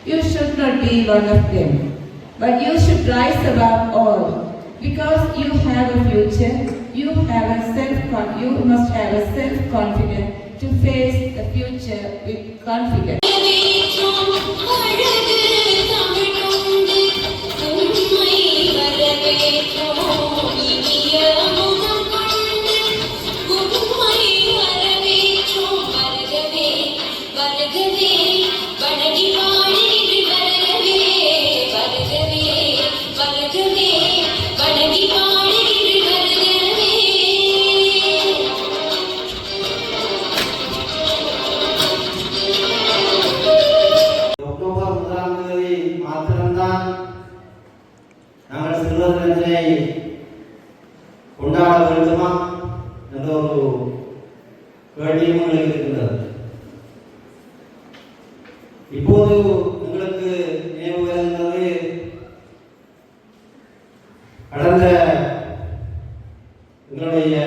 You should not be one of them, but you should rise above all. Because you have a future, you must have a self-confidence to face the future with confidence. கொண்டாட வேண்டுமா என்ற ஒரு கேள்வியும் இருக்கின்றது. இப்போது உங்களுக்கு நினைவு வருகின்றது, கடந்த எங்களுடைய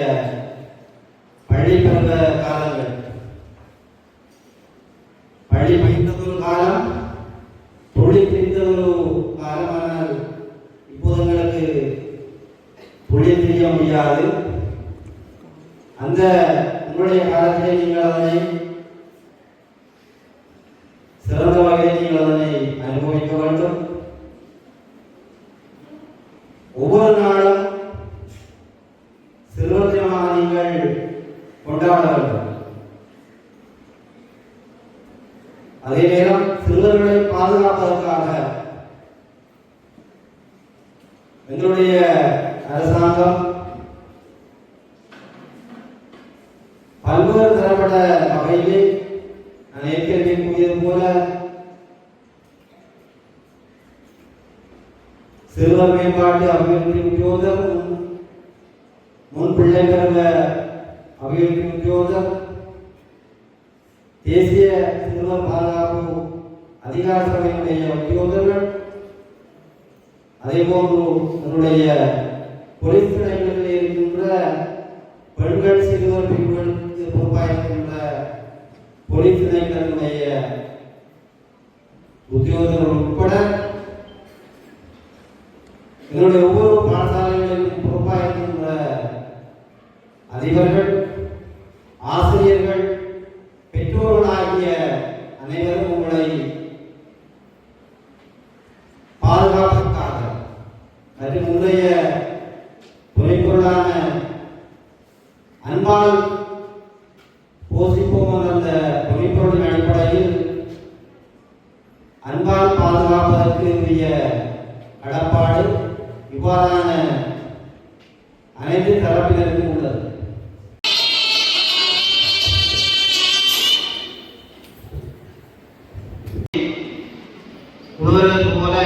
பள்ளி பருவ காலங்கள், பள்ளி பயின்றதொரு காலம், தொழில் பிரிந்த ஒரு காலமானால் இப்போது எங்களுக்கு தொழில் செய்ய முடியாது. அந்த உங்களுடைய காலத்திலே நீங்கள் அதனை சிறந்த வகையில் நீங்கள் அதனை அனுபவிக்க வேண்டும். ஒவ்வொரு நாளும் சிறுவர் தினமாக நீங்கள் கொண்டாட வேண்டும். அதே நேரம் சிறுவர்களை பாதுகாப்பதற்காக எங்களுடைய அரசாங்கம் பல்வேறு தரப்பட்ட வகையிலே நான் ஏற்கனவே கூறியது போல சிறுவர் மேம்பாட்டு அபிவிருத்தி உத்தியோகம், முன் பிள்ளை பருவ அபிவிருத்தி உத்தியோகம், தேசிய சிறுவர் பாதுகாப்பு அதிகார சபையினுடைய உத்தியோகர்கள், அதே போன்று என்னுடைய போலீஸ் நிலையங்களில் இருக்கின்ற பெண்கள் சிறுவர் பிரிவுகளுக்கு பொறுப்பாயிருக்கின்ற போலீஸ் நிலையங்களுடைய உத்தியோகர்கள் உட்பட எங்களுடைய ஒவ்வொரு பாடசாலைகளிலும் பொறுப்பாயிருக்கின்ற அதிபர்கள், ஆசிரியர்கள், பெற்றோர்கள் ஆகிய அனைவரும் உங்களை பாதுகாப்பதற்காக மற்றும் உங்களுடைய துணைப்பொருளான அன்பால் போசிப்போம் என்ற அந்த துணைப்பொருளின் அடிப்படையில் அன்பால் பாதுகாப்பதற்கு உரிய கடப்பாடு இவ்வாறான அனைத்து தரப்பினருக்கும் உள்ளது. உணர்வது போல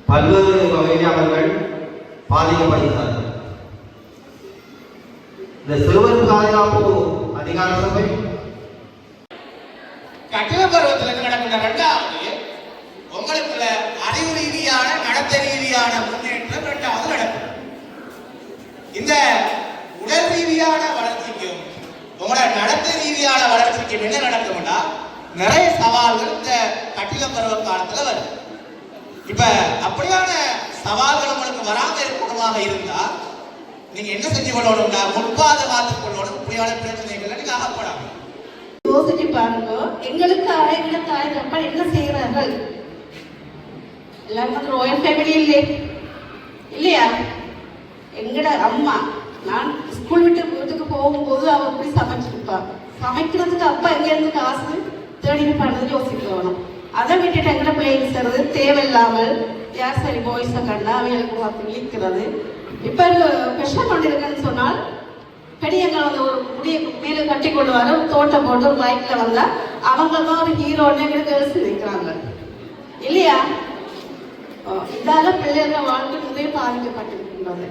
பல்வேறு வகையில் அவர்கள் பாதிக்கப்படுகிறார்கள். இந்த சிறுவர் பாதுகாப்பு அதிகார சபை கட்டிட பருவத்தில் நடக்கின்ற இரண்டாவது உங்களுக்குள்ள அறிவு ரீதியான நடத்தை ரீதியான முன்னேற்றம் இரண்டாவது நடக்கும். இந்த உடல் ரீதியான வளர்ச்சிக்கும் உங்களோட நடத்தை ரீதியான வளர்ச்சிக்கும் என்ன நடக்கும்னா நிறைய சவால்கள் இந்த கட்டிட பருவ காலத்துல வருது. இப்ப அப்படியான சவால்கள் உங்களுக்கு வராம இருக்கணுமாக இருந்தா நீங்க என்ன செஞ்சு கொள்ளணும்னா முன்பாதுகாத்துக் கொள்ளணும். இப்படியான பிரச்சனைகளை நீங்க அகப்படாம யோசிச்சு பாருங்க. எங்களுக்கு எங்களை தாய் தப்பா என்ன செய்கிறார்கள்? எல்லாரும் ரோயல் ஃபேமிலி இல்லையா? எங்கட அம்மா நான் ஸ்கூல் விட்டு வீட்டுக்கு போகும்போது அவ போய் சமைச்சிருப்பா. சமைக்கிறதுக்கு அப்பா எங்கேருந்து காசு தேடி பண்ணது யோசிக்கணும். அதை விட்டுட்டு எங்கட பிள்ளைங்க செய்றது தேவையில்லாமல் யார் சரி பாய்ஸை கண்டா அவைகளுக்கு பார்த்து இழிக்கிறது. இப்போ விஷம் கொண்டு இருக்குன்னு சொன்னால் பெரியவங்க வந்து ஒரு முடியை மேலே கட்டி கொண்டு வர ஒரு தோட்டம் போட்டு ஒரு பைக்கில் வந்தால் அவங்க தான் ஒரு ஹீரோன்னு எங்களுக்கு நிற்கிறாங்க இல்லையா? இதால பிள்ளைங்க வாழ்க்கை முதல் பாதிக்கப்பட்டிருக்கின்றது.